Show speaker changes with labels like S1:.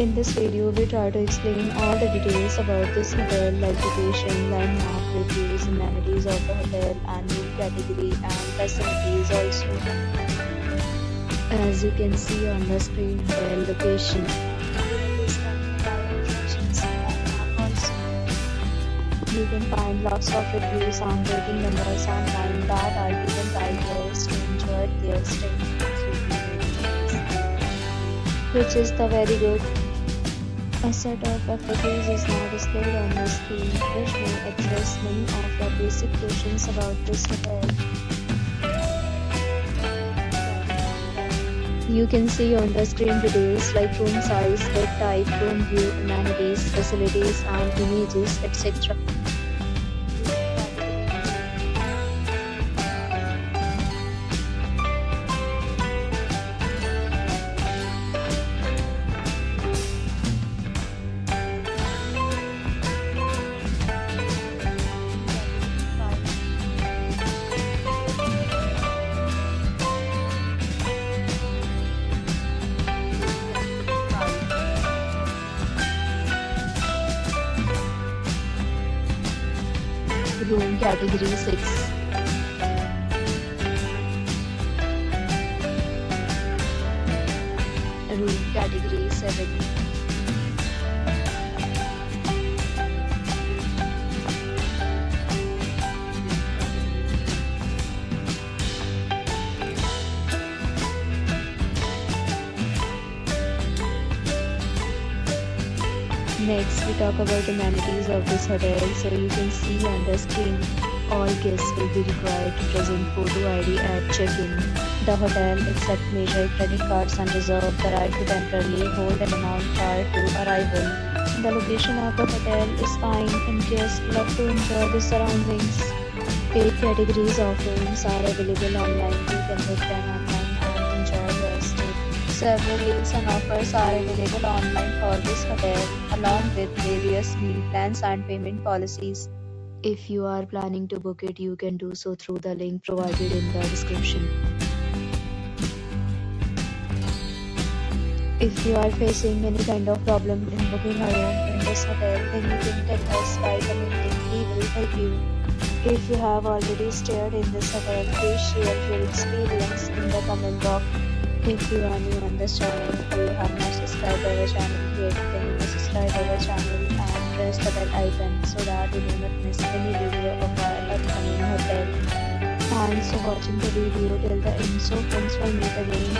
S1: In this video, we try to explain all the details about this hotel like location, landmark, reviews, amenities of the hotel and room category and facilities also. As you can see on the screen, hotel location. You can find lots of reviews and rating numbers online that are given by guests to enjoy their stay, which is the very good. A set of FAQs is now displayed on the screen, which may address many of the basic questions about this hotel. You can see on the screen details like room size, bed type, room view, amenities, facilities and images, etc. Room category 6. Room category 7. Next, we talk about amenities of this hotel. So you can see on the screen, all guests will be required to present photo ID at check-in. The hotel accepts major credit cards and reserves the right to temporarily hold an amount prior to arrival. The location of the hotel is fine and guests love to enjoy the surroundings. 8 categories of rooms are available online. You can book them online and enjoy your stay. Several deals and offers are available online for this hotel, along with various meal plans and payment policies. If you are planning to book it, you can do so through the link provided in the description. If you are facing any kind of problem in booking a room in this hotel, then you can tell us by commenting. We will help you. If you have already stayed in this hotel, please share your experience in the comment box. If you are new on this channel or you have not subscribed our channel yet, then you must subscribe our channel and press the bell icon so that you do not miss any video of our upcoming hotel. Thanks for watching the video till the end. So friends, will meet again